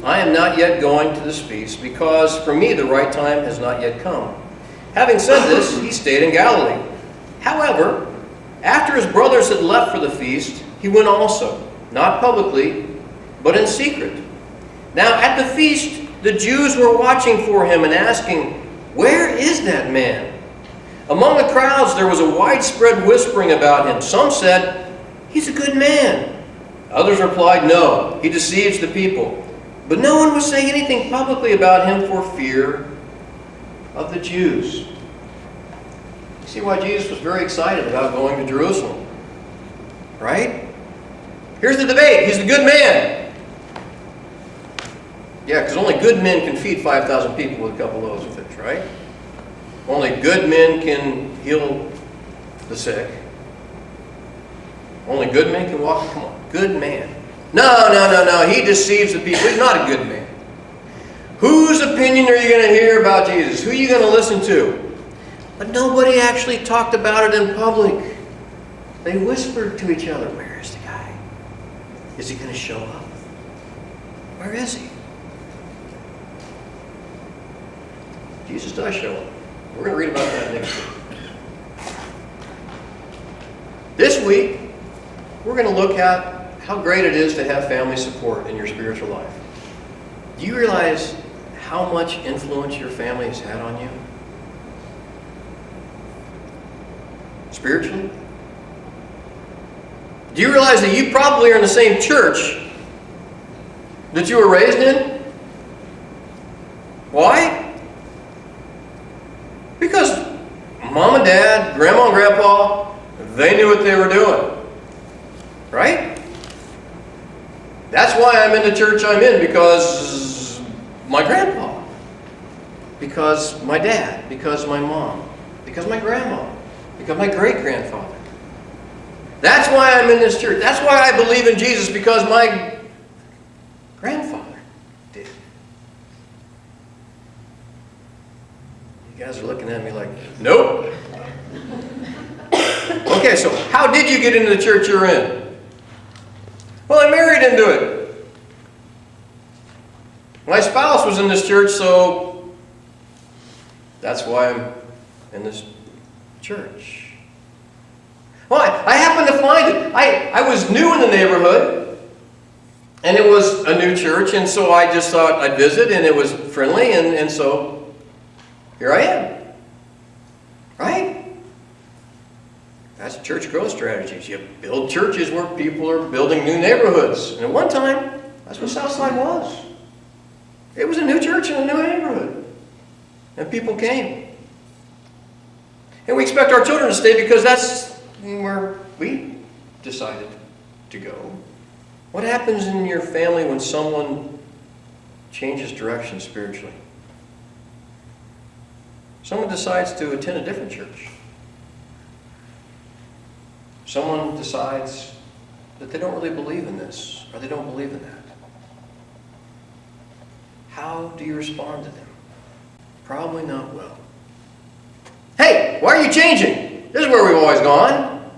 I am not yet going to this feast, because for me the right time has not yet come." Having said this, he stayed in Galilee. However, after his brothers had left for the feast, he went also, not publicly, but in secret. Now at the feast, the Jews were watching for him and asking, "Where is that man?" Among the crowds there was a widespread whispering about him. Some said, "He's a good man." Others replied, "No, he deceives the people." But no one was saying anything publicly about him for fear of the Jews. You see why Jesus was very excited about going to Jerusalem, right? Here's the debate. He's a good man. Yeah, because only good men can feed 5,000 people with a couple loaves of fish, right? Only good men can heal the sick. Only good men can walk. Come on, good man. No. He deceives the people. He's not a good man. Whose opinion are you going to hear about Jesus? Who are you going to listen to? But nobody actually talked about it in public. They whispered to each other, "Where is the guy? Is he going to show up? Where is he?" Jesus does show up. We're going to read about that next week. This week, we're going to look at how great it is to have family support in your spiritual life. Do you realize how much influence your family has had on you? Spiritually? Do you realize that you probably are in the same church that you were raised in? Why? Because mom and dad, grandma and grandpa, they knew what they were doing. Right? That's why I'm in the church I'm in, because my grandpa, because my dad, because my mom, because my grandma, because my great-grandfather. That's why I'm in this church. That's why I believe in Jesus, because my grandfather did. You guys are looking at me like, nope. Okay, so how did you get into the church you're in? Well, I married into it. My spouse was in this church, so that's why I'm in this church. Well, I happened to find it. I was new in the neighborhood, and it was a new church, and so I just thought I'd visit, and it was friendly, and so here I am. Right? That's church growth strategies. You build churches where people are building new neighborhoods. And at one time, that's what Southside was. It was a new church in a new neighborhood. And people came. And we expect our children to stay because that's where we decided to go. What happens in your family when someone changes direction spiritually? Someone decides to attend a different church. Someone decides that they don't really believe in this, or they don't believe in that. How do you respond to them? Probably not well. "Hey, why are you changing? This is where we've always gone."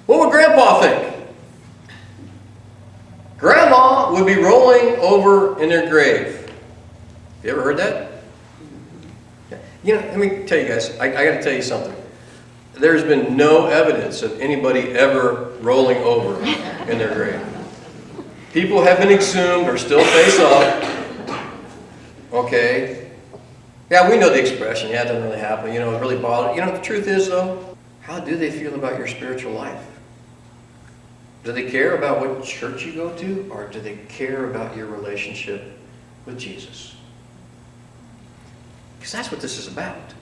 What would Grandpa think? Grandma would be rolling over in her grave. You ever heard that? You know, let me tell you guys, I got to tell you something. There's been no evidence of anybody ever rolling over in their grave. People have been exhumed or still face up. Okay? Yeah, we know the expression. Yeah, it doesn't really happen. You know, it really bothers. You know, the truth is, though, how do they feel about your spiritual life? Do they care about what church you go to, or do they care about your relationship with Jesus? Because that's what this is about.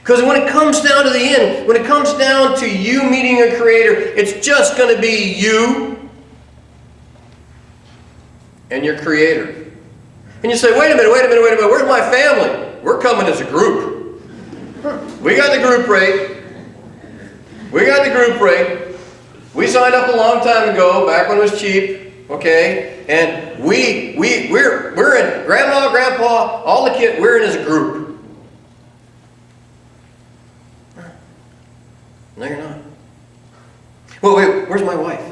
Because when it comes down to the end, when it comes down to you meeting your Creator, it's just going to be you and your Creator. And you say, wait a minute, where's my family? We're coming as a group. We got the group rate. We signed up a long time ago, back when it was cheap, okay? And we're in, Grandma, Grandpa, all the kids, we're in as a group. No, you're not. Well, wait, where's my wife?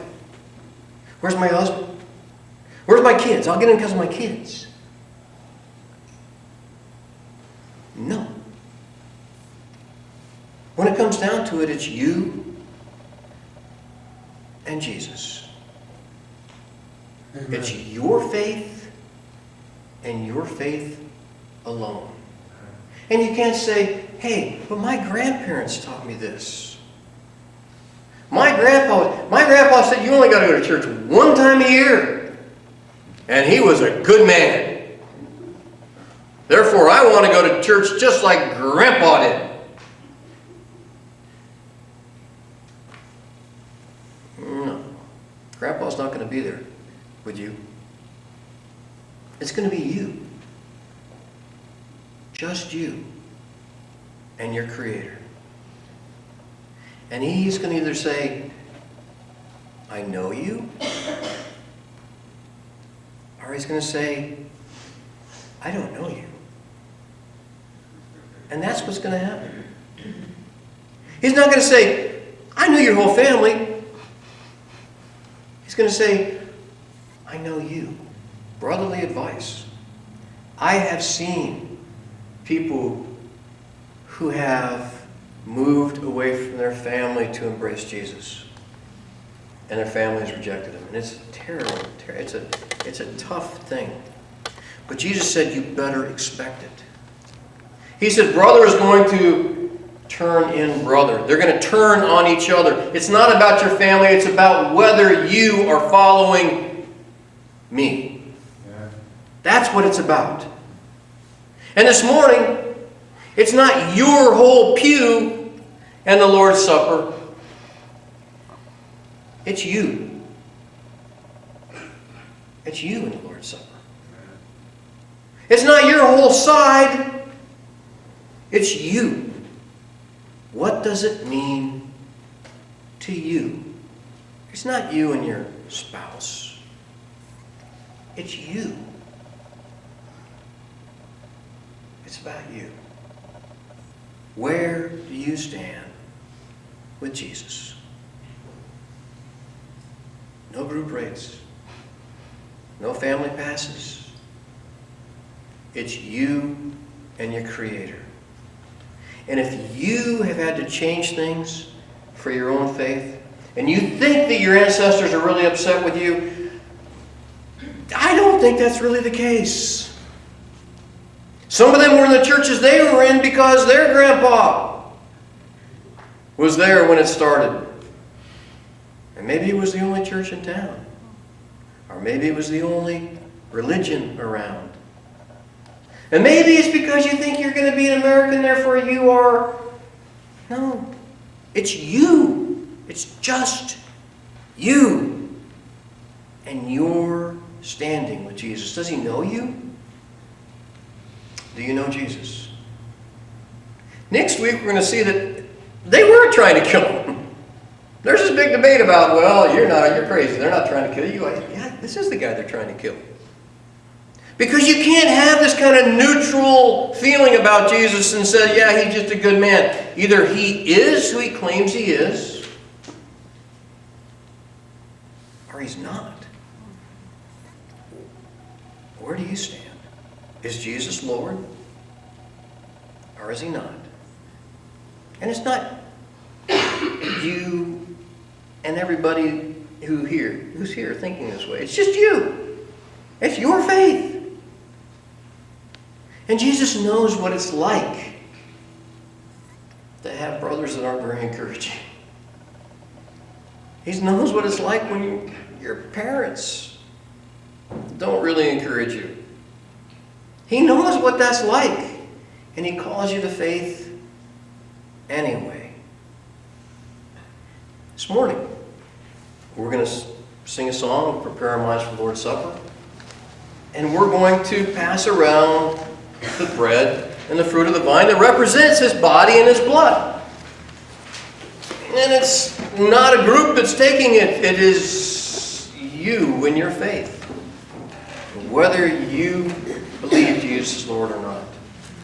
Where's my husband? Where's my kids? I'll get in because of my kids. No. When it comes down to it, it's you and Jesus. Amen. It's your faith and your faith alone. And you can't say, hey, but my grandparents taught me this. My grandpa said you only got to go to church one time a year. And he was a good man. Therefore, I want to go to church just like Grandpa did. No. Grandpa's not going to be there with you. It's going to be you. Just you and your Creator. And he's going to either say, I know you, or he's going to say, I don't know you. And that's what's going to happen. He's not going to say, I know your whole family. He's going to say, I know you. Brotherly advice. I have seen people who have moved away from their family to embrace Jesus. And their family has rejected him. And it's terrible. It's a tough thing. But Jesus said, you better expect it. He said, brother is going to turn in brother. They're going to turn on each other. It's not about your family. It's about whether you are following me. Yeah. That's what it's about. And this morning, it's not your whole pew and the Lord's Supper. It's you. It's you in the Lord's Supper. It's not your whole side. It's you. What does it mean to you? It's not you and your spouse. It's you. It's about you. Where do you stand with Jesus? No group rates. No family passes. It's you and your Creator. And if you have had to change things for your own faith, and you think that your ancestors are really upset with you, I don't think that's really the case. Some of them were in the churches they were in because their grandpa was there when it started. And maybe it was the only church in town. Or maybe it was the only religion around. And maybe it's because you think you're going to be an American, therefore you are. No. It's you. It's just you. And you're standing with Jesus. Does he know you? Do you know Jesus? Next week we're going to see that they were trying to kill him. There's this big debate about, well, you're crazy. They're not trying to kill you. Yeah, this is the guy they're trying to kill. Because you can't have this kind of neutral feeling about Jesus and say, yeah, he's just a good man. Either he is who he claims he is, or he's not. Where do you stand? Is Jesus Lord? Or is he not? And it's not you and everybody who's here thinking this way. It's just you. It's your faith. And Jesus knows what it's like to have brothers that aren't very encouraging. He knows what it's like when your parents don't really encourage you. He knows what that's like. And he calls you to faith anyway. This morning, we're going to sing a song and prepare our minds for the Lord's Supper. And we're going to pass around the bread and the fruit of the vine that represents his body and his blood. And it's not a group that's taking it. It is you and your faith. Whether you believe Jesus is Lord or not.